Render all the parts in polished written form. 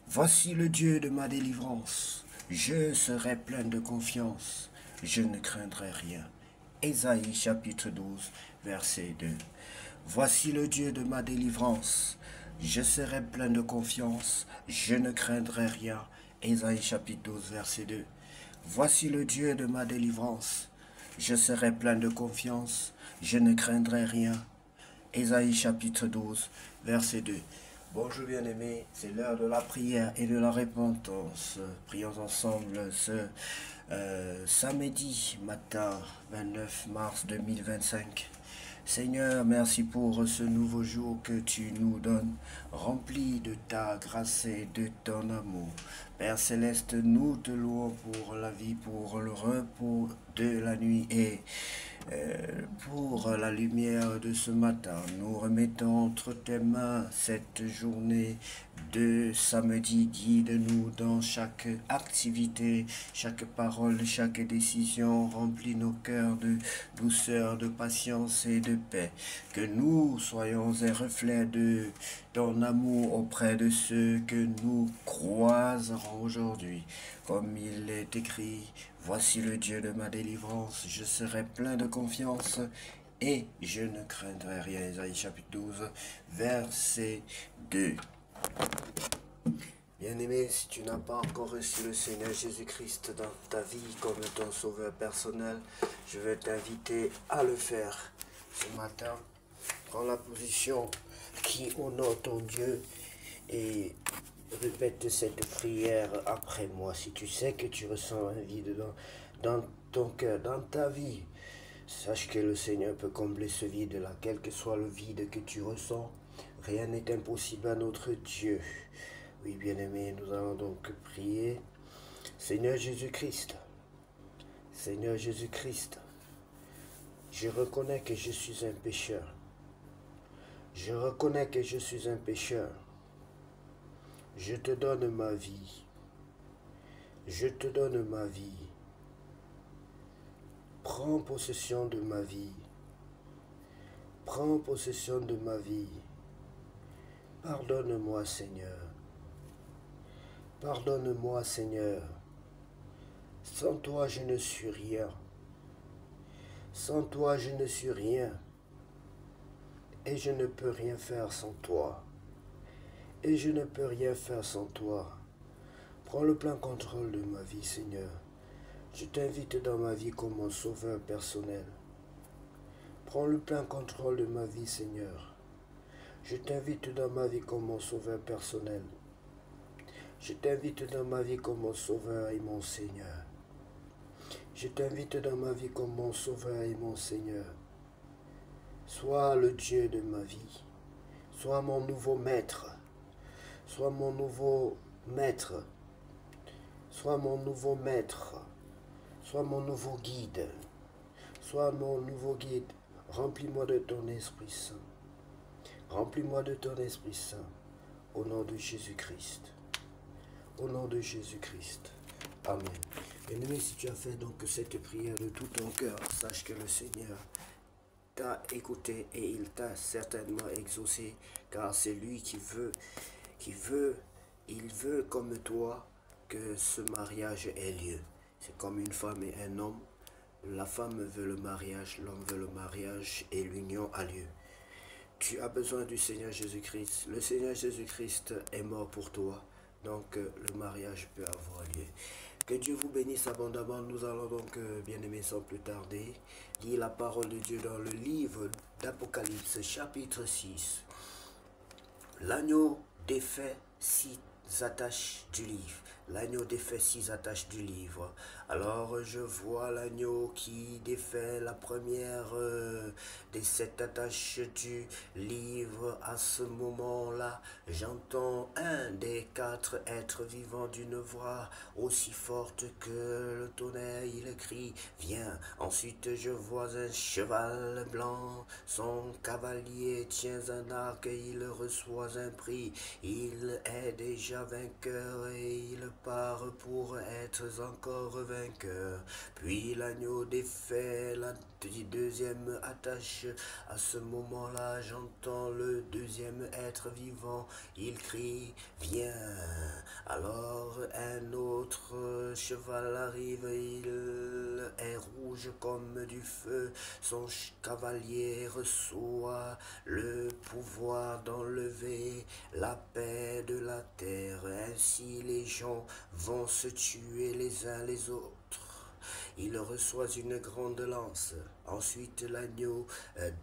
Voici le Dieu de ma délivrance. Je serai plein de confiance. Je ne craindrai rien. Ésaïe chapitre 12, verset 2. Voici le Dieu de ma délivrance. Je serai plein de confiance. Je ne craindrai rien. Ésaïe chapitre 12, verset 2. Voici le Dieu de ma délivrance. Je serai plein de confiance. Je ne craindrai rien. Ésaïe chapitre 12, verset 2. Bonjour bien-aimés, c'est l'heure de la prière et de la repentance. Prions ensemble ce samedi matin 29 mars 2025. Seigneur, merci pour ce nouveau jour que tu nous donnes, rempli de ta grâce et de ton amour. Père Céleste, nous te louons pour la vie, pour le repos de la nuit et pour la lumière de ce matin. Nous remettons entre tes mains cette journée de samedi. Guide-nous dans chaque activité, chaque parole, chaque décision. Remplis nos cœurs de douceur, de patience et de paix. Que nous soyons un reflet de ton amour auprès de ceux que nous croiserons aujourd'hui. Comme il est écrit, voici le Dieu de ma délivrance, je serai plein de confiance et je ne craindrai rien. Isaïe chapitre 12, verset 2. Bien-aimé, si tu n'as pas encore reçu le Seigneur Jésus-Christ dans ta vie comme ton sauveur personnel, je vais t'inviter à le faire ce matin. Prends la position qui honore ton Dieu et répète cette prière après moi. Si tu sais que tu ressens un vide dans ton cœur, dans ta vie, sache que le Seigneur peut combler ce vide-là, quel que soit le vide que tu ressens. Rien n'est impossible à notre Dieu. Oui, bien-aimé, nous allons donc prier. Seigneur Jésus-Christ, Seigneur Jésus-Christ, je reconnais que je suis un pécheur. Je reconnais que je suis un pécheur. Je te donne ma vie. Je te donne ma vie. Prends possession de ma vie. Prends possession de ma vie. Pardonne-moi, Seigneur. Pardonne-moi, Seigneur. Sans toi, je ne suis rien. Sans toi, je ne suis rien. Et je ne peux rien faire sans toi. Et je ne peux rien faire sans toi. Prends le plein contrôle de ma vie, Seigneur. Je t'invite dans ma vie comme mon sauveur personnel. Prends le plein contrôle de ma vie, Seigneur. Je t'invite dans ma vie comme mon sauveur personnel. Je t'invite dans ma vie comme mon sauveur et mon Seigneur. Je t'invite dans ma vie comme mon sauveur et mon Seigneur. Sois le Dieu de ma vie. Sois mon nouveau maître. Sois mon nouveau maître. Sois mon nouveau maître. Sois mon nouveau guide. Sois mon nouveau guide. Remplis-moi de ton Esprit Saint. Remplis-moi de ton Esprit Saint. Au nom de Jésus-Christ. Au nom de Jésus-Christ. Amen. Bien-aimé, si tu as fait donc cette prière de tout ton cœur, sache que le Seigneur t'a écouté et il t'a certainement exaucé, car c'est lui il veut comme toi que ce mariage ait lieu. C'est comme une femme et un homme. La femme veut le mariage, l'homme veut le mariage et l'union a lieu. Tu as besoin du Seigneur Jésus-Christ. Le Seigneur Jésus-Christ est mort pour toi. Donc le mariage peut avoir lieu. Que Dieu vous bénisse abondamment. Nous allons donc, bien-aimés, sans plus tarder, lire la parole de Dieu dans le livre d'Apocalypse, chapitre 6. L'agneau défait 6 attaches du livre. L'agneau défait 6 attaches du livre. Alors je vois l'agneau qui défait la première des 7 attaches du livre. À ce moment-là, j'entends un des 4 êtres vivants d'une voix aussi forte que le tonnerre. Il crie, viens. Ensuite je vois un cheval blanc. Son cavalier tient un arc et il reçoit un prix. Il est déjà vainqueur et il part pour être encore vainqueur. Puis l'agneau défait la deuxième attache. À ce moment-là, j'entends le deuxième être vivant. Il crie, viens. Alors un autre cheval arrive, il est rouge comme du feu, son cavalier reçoit le pouvoir d'enlever la paix de la terre. Ainsi les gens vont se tuer les uns les autres. Il reçoit une grande lance. Ensuite l'agneau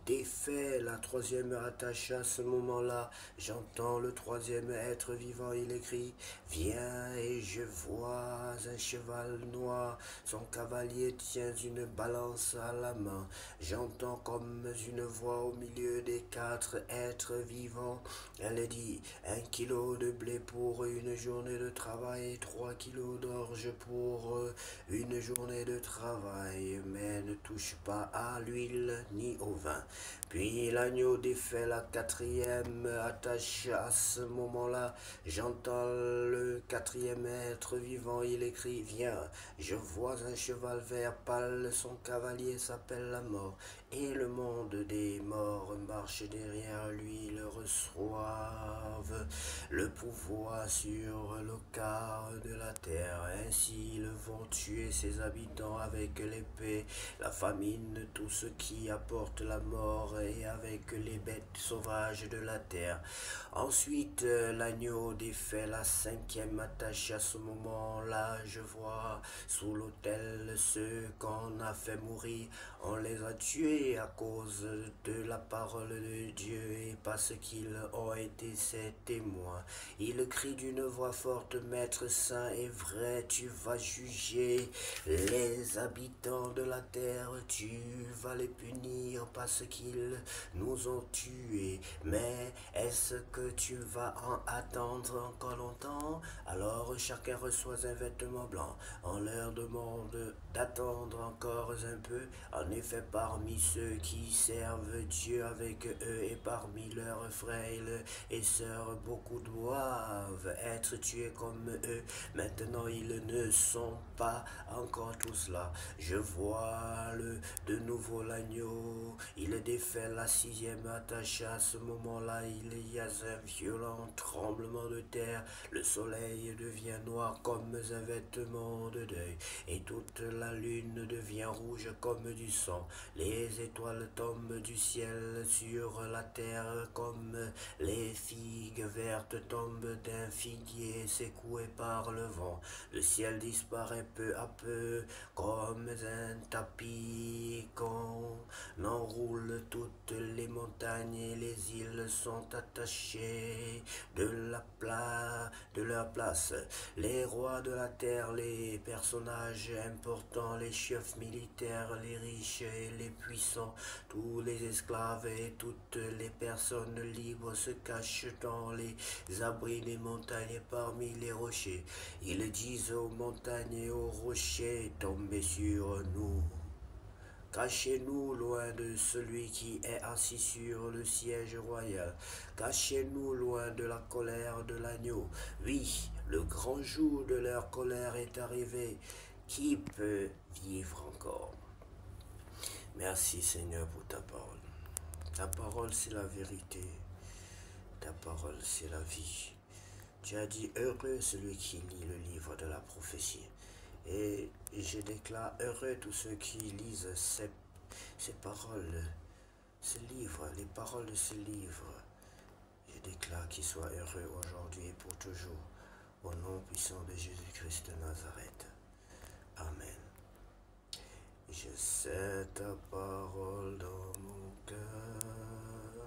défait la troisième attache. À ce moment-là, j'entends le troisième être vivant. Il écrit: viens, et je vois un cheval noir. Son cavalier tient une balance à la main. J'entends comme une voix au milieu des quatre êtres vivants. Elle dit: 1 kilo de blé pour une journée de travail et 3 kilos d'orge pour une journée de travail, mais ne touche pas à l'huile ni au vin. Puis l'agneau défait la quatrième attache. À ce moment-là, j'entends le quatrième être vivant. Il écrit: viens, je vois un cheval vert pâle, son cavalier s'appelle la mort, et le monde des morts marche derrière lui. Ils reçoivent le pouvoir sur le quart de la terre. Ainsi ils vont tuer ses habitants avec l'épée, la famine, tout ce qui apporte la mort, et avec les bêtes sauvages de la terre. Ensuite l'agneau défait la cinquième attache. À ce moment-là, je vois sous l'autel ceux qu'on a fait mourir. On les a tués à cause de la parole de Dieu et parce qu'ils ont été ses témoins. Il crie d'une voix forte: Maître saint et vrai, tu vas juger les habitants de la terre, tu vas les punir parce qu'ils nous ont tués. Mais est-ce que tu vas en attendre encore longtemps? Alors chacun reçoit un vêtement blanc. On leur demande d'attendre encore un peu. En effet, parmi ceux qui servent Dieu avec eux et parmi leurs frères et sœurs, beaucoup doivent être tués comme eux. Maintenant, ils ne sont pas encore tous là. Je vois de nouveau l'agneau. Il défait la sixième attache. À ce moment-là, il y a un violent tremblement de terre. Le soleil devient noir comme un vêtement de deuil, et toute la lune devient rouge comme du sang. Les étoiles tombent du ciel sur la terre comme les figues vertes tombent d'un figuier secoué par le vent. Le ciel disparaît peu à peu comme un tapis qu'on enroule. Toutes les montagnes et les îles sont attachées de leur place. Les rois de la terre, les personnages importants, les chefs militaires, les riches et les puissants, tous les esclaves et toutes les personnes libres se cachent dans les abris des montagnes et parmi les rochers. Ils disent aux montagnes et aux rochers: tombez sur nous. Cachez-nous loin de celui qui est assis sur le siège royal. Cachez-nous loin de la colère de l'agneau. Oui, le grand jour de leur colère est arrivé. Qui peut vivre encore? Merci Seigneur pour ta parole. Ta parole, c'est la vérité. Ta parole, c'est la vie. Tu as dit: heureux celui qui lit le livre de la prophétie. Et je déclare heureux tous ceux qui lisent ces paroles, ce livre, les paroles de ce livre. Je déclare qu'ils soient heureux aujourd'hui et pour toujours. Au nom puissant de Jésus-Christ de Nazareth. Amen. Je sais ta parole dans mon cœur.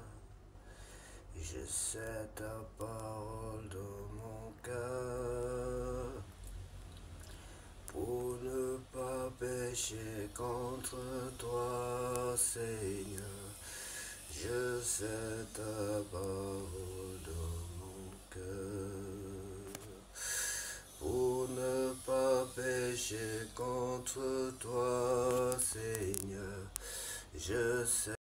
Je sais ta parole dans mon cœur. Pour ne pas pécher contre toi, Seigneur, je sais ta parole dans mon cœur. Pour ne pas pécher contre toi, Seigneur, je sais